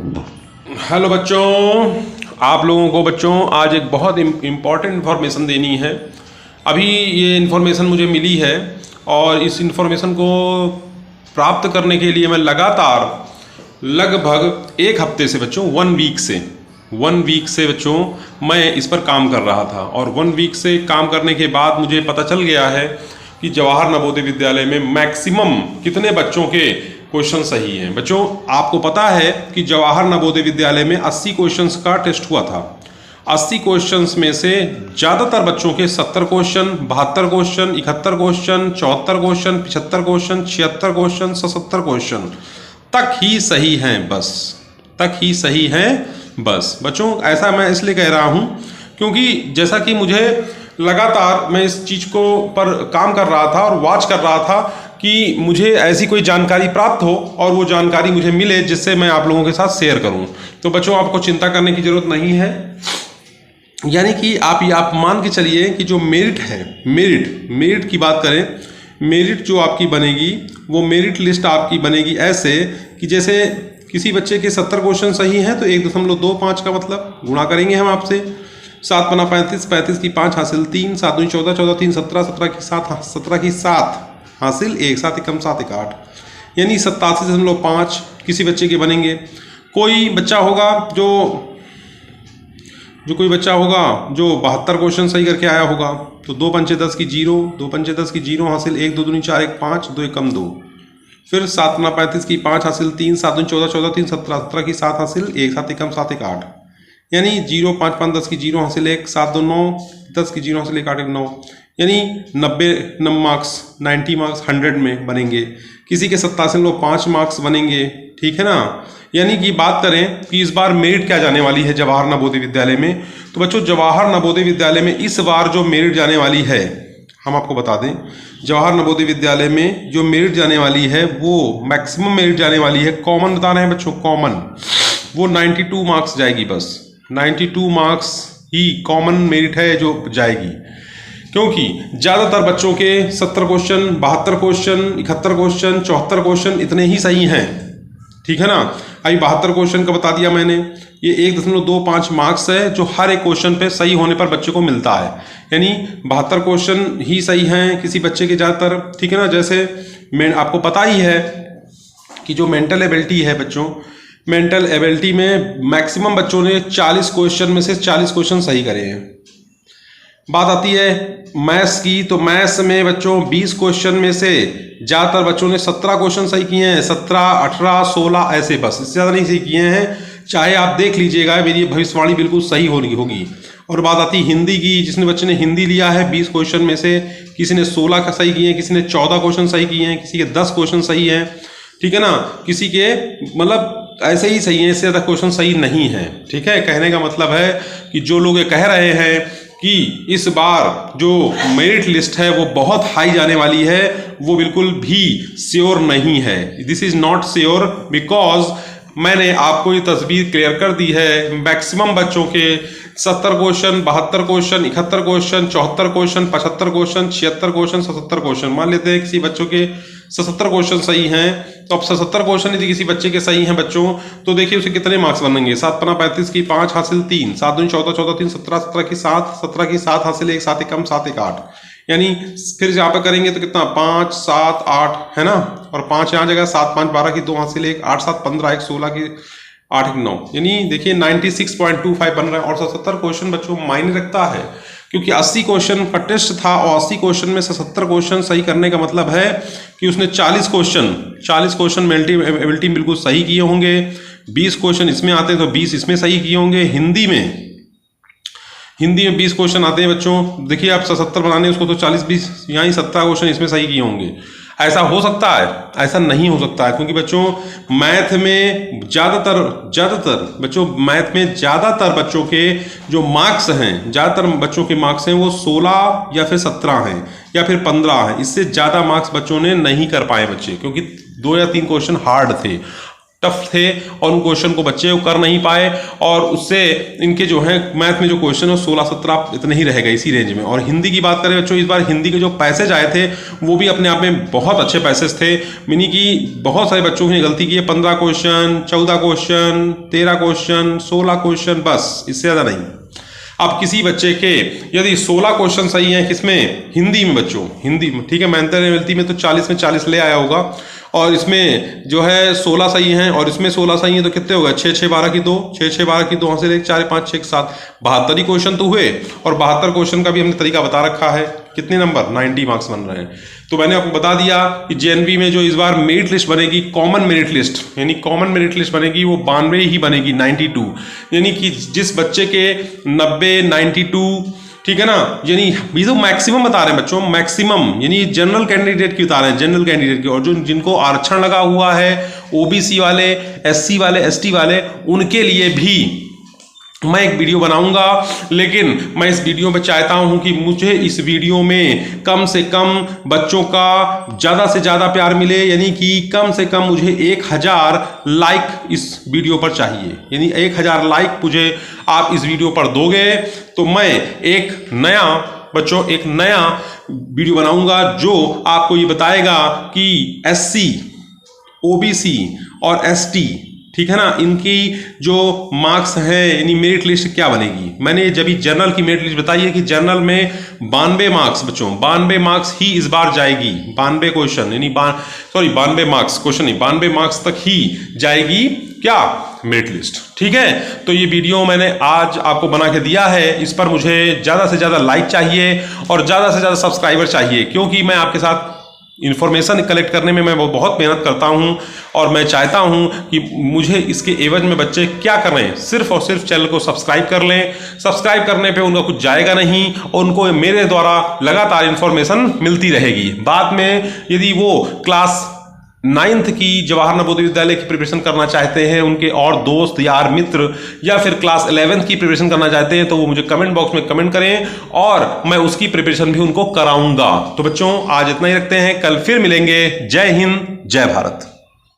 Hello बच्चों, आप लोगों को बच्चों आज एक बहुत इम्पॉर्टेंट इन्फॉर्मेशन देनी है। अभी ये इन्फॉर्मेशन मुझे मिली है और इस इन्फॉर्मेशन को प्राप्त करने के लिए मैं लगातार लगभग एक हफ्ते से बच्चों वन वीक से बच्चों मैं इस पर काम कर रहा था और 1 वीक से काम करने के बाद मुझे पता चल गया है कि जवाहर नवोदय विद्यालय में मैक्सिमम कितने बच्चों के क्वेश्चन सही हैं। बच्चों आपको पता है कि जवाहर नवोदय विद्यालय में 80 क्वेश्चंस का टेस्ट हुआ था। 80 क्वेश्चंस में से ज़्यादातर बच्चों के 70 question, 72 question, 71 question, 74 question, 75 question, 76 question, 77 question तक ही सही हैं बस। बच्चों ऐसा मैं इसलिए कह रहा हूँ क्योंकि जैसा कि मुझे लगातार मैं इस चीज़ को पर काम कर रहा था और वॉच कर रहा था कि मुझे ऐसी कोई जानकारी प्राप्त हो और वो जानकारी मुझे मिले जिससे मैं आप लोगों के साथ शेयर करूं। तो बच्चों आपको चिंता करने की ज़रूरत नहीं है, यानी कि आप मान के चलिए कि जो मेरिट है, मेरिट की बात करें, मेरिट जो आपकी बनेगी वो मेरिट लिस्ट आपकी बनेगी ऐसे कि जैसे किसी बच्चे के 70 क्वेश्चन सही हैं तो 1.25 का मतलब गुणा करेंगे हम आपसे। 7 पन्ना 35, 35 की 5 हासिल 3, 7 दूनी 14, 14 3 17, 17 की 7, 17 की 7 हासिल 1, 7 एकम 7 एक 8, यानी 87.5 किसी बच्चे के बनेंगे। कोई बच्चा होगा जो कोई बच्चा होगा जो 72 क्वेश्चन सही करके आया होगा तो 2 पंचे 10 की 0, 2 पंचे 10 की 0 हासिल 1, 2 दूनी 4 1 5, 2 एकम 2, फिर 7 पन्ना 35 की 5 हासिल 3, 7 दूनी 14, 14 3 17, 17 की 7 हासिल 1, 7 एकम 7 एक 8, यानी 0 5 5 10 की 0 हासिल 1, 7 2 9 10 की 0 हासिल 1 8 1 9, यानी 90 मार्क्स 90 मार्क्स 100 में बनेंगे। किसी के 87.5 मार्क्स बनेंगे, ठीक है ना। यानी कि बात करें कि इस बार मेरिट क्या जाने वाली है जवाहर नवोदय विद्यालय में, तो बच्चों जवाहर नवोदय विद्यालय में इस बार जो मेरिट जाने वाली है, हम आपको बता दें जवाहर नवोदय विद्यालय में जो मेरिट जाने वाली है वो मैक्सिमम मेरिट जाने वाली है, कॉमन बता रहे हैं बच्चों, कॉमन वो 92 मार्क्स जाएगी। बस 92 मार्क्स ही कॉमन मेरिट है जो जाएगी, क्योंकि ज़्यादातर बच्चों के 70 क्वेश्चन, 72 क्वेश्चन, 71 क्वेश्चन, 74 क्वेश्चन इतने ही सही हैं, ठीक है ना। अभी 72 क्वेश्चन का बता दिया मैंने, ये 1.25 मार्क्स है जो हर एक क्वेश्चन पे सही होने पर बच्चे को मिलता है, यानी 72 क्वेश्चन ही सही हैं किसी बच्चे के ज़्यादातर, ठीक है ना। जैसे मैं आपको पता ही है कि जो मेंटल एबिलिटी है बच्चों, मेंटल एबिलिटी में मैक्सिमम बच्चों ने 40 क्वेश्चन में से 40 क्वेश्चन सही करे हैं। बात आती है मैथ्स की, तो मैथ्स में बच्चों 20 क्वेश्चन में से ज़्यादातर बच्चों ने 17 क्वेश्चन सही किए हैं, 17 18 16 ऐसे, बस इससे ज़्यादा नहीं सही किए हैं। चाहे आप देख लीजिएगा, मेरी भविष्यवाणी बिल्कुल सही होगी। और बात आती है हिंदी की, जिसने बच्चे ने हिंदी लिया है 20 क्वेश्चन में से किसी ने 16 का सही किए हैं, किसी ने 14 क्वेश्चन सही किए हैं, किसी के 10 क्वेश्चन सही हैं, ठीक है ना। किसी के मतलब ऐसे ही सही है, इससे ज़्यादा क्वेश्चन सही नहीं है, ठीक है। कहने का मतलब है कि जो लोग ये कह रहे हैं कि इस बार जो मेरिट लिस्ट है वो बहुत हाई जाने वाली है, वो बिल्कुल भी श्योर नहीं है। This is not sure because मैंने आपको ये तस्वीर क्लियर कर दी है। मैक्सिमम बच्चों के 70 question, 72 question, 71 question, 74 question, 75 question, 76 question, 77 question, मान लेते हैं किसी बच्चों के 77 क्वेश्चन सही हैं, तो अब 77 क्वेश्चन यदि किसी बच्चे के सही हैं बच्चों, तो देखिए उसे कितने मार्क्स बनेंगे। 7 पन्ना 35 की 5 हासिल 3, 7 दूनी 14, 14 3 17, 17 की 7, 17 की 7 हासिल 1, 7 एकम 7 एक 8, यानी फिर यहाँ पे करेंगे तो कितना 5 7 8 है ना, और 5 यहाँ जगह 7 5 12 की 2 हासिल 1, 8 7 15 1 16 की 8 1 9, यानी देखिए 96.25 बन रहा है। और 77 क्वेश्चन बच्चों मायने रखता है क्योंकि 80 क्वेश्चन का टेस्ट था और 80 क्वेश्चन में से 70 क्वेश्चन सही करने का मतलब है कि उसने 40 क्वेश्चन मेंटल एबिलिटी बिल्कुल सही किए होंगे। 20 क्वेश्चन इसमें आते हैं तो 20 इसमें सही किए होंगे। हिंदी में 20 क्वेश्चन आते हैं बच्चों, देखिए आप 70 बनाने उसको तो 40 20 यहाँ ही 17 क्वेश्चन इसमें सही किए होंगे। ऐसा हो सकता है? ऐसा नहीं हो सकता है, क्योंकि बच्चों मैथ में ज़्यादातर बच्चों मैथ में ज़्यादातर बच्चों के जो मार्क्स हैं, ज़्यादातर बच्चों के मार्क्स हैं वो 16 या फिर 17 हैं या फिर 15 हैं। इससे ज़्यादा मार्क्स बच्चों ने नहीं कर पाए बच्चे, क्योंकि 2 या 3 क्वेश्चन हार्ड थे। टफ थे और उन क्वेश्चन को बच्चे कर नहीं पाए, और उससे इनके जो है मैथ में जो क्वेश्चन है 16-17 इतने ही रह गए इसी रेंज में। और हिंदी की बात करें बच्चों, इस बार हिंदी के जो पैसेज आए थे वो भी अपने आप में बहुत अच्छे पैसेज थे, मीनी कि बहुत सारे बच्चों ने गलती की है। 15 क्वेश्चन, 14 क्वेश्चन, 13 क्वेश्चन, 16 क्वेश्चन, बस इससे ज़्यादा नहीं। अब किसी बच्चे के यदि 16 क्वेश्चन सही हैं किसमें, हिंदी में बच्चों, हिंदी में, ठीक है, मेंटल में तो 40 में 40 ले आया होगा, और इसमें जो है 16 सही हैं और इसमें 16 सही हैं, तो कितने होगा, 6 6 12 की 2, 6 6 12 की 2 हासिल 1 4 5 6 7, 72 ही क्वेश्चन तो हुए। और 72 क्वेश्चन का भी हमने तरीका बता रखा है, कितने नंबर, 90 मार्क्स बन रहे हैं। तो मैंने आपको बता दिया कि जेएनवी में जो इस बार मेरिट लिस्ट बनेगी, कॉमन मेरिट लिस्ट, यानी कॉमन मेरिट लिस्ट बनेगी, वो 92 ही बनेगी, 92, यानी कि जिस बच्चे के 90 92, ठीक है ना, यानी ये तो मैक्सिमम बता रहे हैं बच्चों, मैक्सिमम, यानी जनरल कैंडिडेट की बता रहे हैं, जनरल कैंडिडेट की। और जो जिनको आरक्षण लगा हुआ है, ओबीसी वाले, एससी वाले, एसटी वाले, उनके लिए भी मैं एक वीडियो बनाऊंगा। लेकिन मैं इस वीडियो में चाहता हूं कि मुझे इस वीडियो में कम से कम बच्चों का ज़्यादा से ज़्यादा प्यार मिले, यानी कि कम से कम मुझे 1000 लाइक इस वीडियो पर चाहिए, यानी 1000 लाइक मुझे आप इस वीडियो पर दोगे तो मैं एक नया बच्चों एक नया वीडियो बनाऊंगा जो आपको ये बताएगा कि एससी, ओबीसी और एसटी, ठीक है ना, इनकी जो मार्क्स हैं, यानी मेरिट लिस्ट क्या बनेगी। मैंने जब भी जनरल की मेरिट लिस्ट बताई है कि जनरल में 92 मार्क्स बच्चों, 92 मार्क्स ही इस बार जाएगी, 92 क्वेश्चन, यानी 92 मार्क्स क्वेश्चन नहीं, 92 मार्क्स तक ही जाएगी क्या, मेरिट लिस्ट, ठीक है। तो ये वीडियो मैंने आज आपको बना के दिया है, इस पर मुझे ज़्यादा से ज़्यादा लाइक चाहिए और ज़्यादा से ज़्यादा सब्सक्राइबर चाहिए, क्योंकि मैं आपके साथ इन्फॉर्मेशन कलेक्ट करने में मैं बहुत मेहनत करता हूं और मैं चाहता हूं कि मुझे इसके एवज में बच्चे क्या करें, सिर्फ और सिर्फ चैनल को सब्सक्राइब कर लें। सब्सक्राइब करने पे उनका कुछ जाएगा नहीं और उनको मेरे द्वारा लगातार इन्फॉर्मेशन मिलती रहेगी। बाद में यदि वो क्लास 9th की जवाहर नवोदय विद्यालय की प्रिपरेशन करना चाहते हैं, उनके और दोस्त यार मित्र, या फिर क्लास 11th की प्रिपरेशन करना चाहते हैं, तो वो मुझे कमेंट बॉक्स में कमेंट करें और मैं उसकी प्रिपरेशन भी उनको कराऊंगा। तो बच्चों आज इतना ही रखते हैं, कल फिर मिलेंगे। जय हिंद, जय भारत।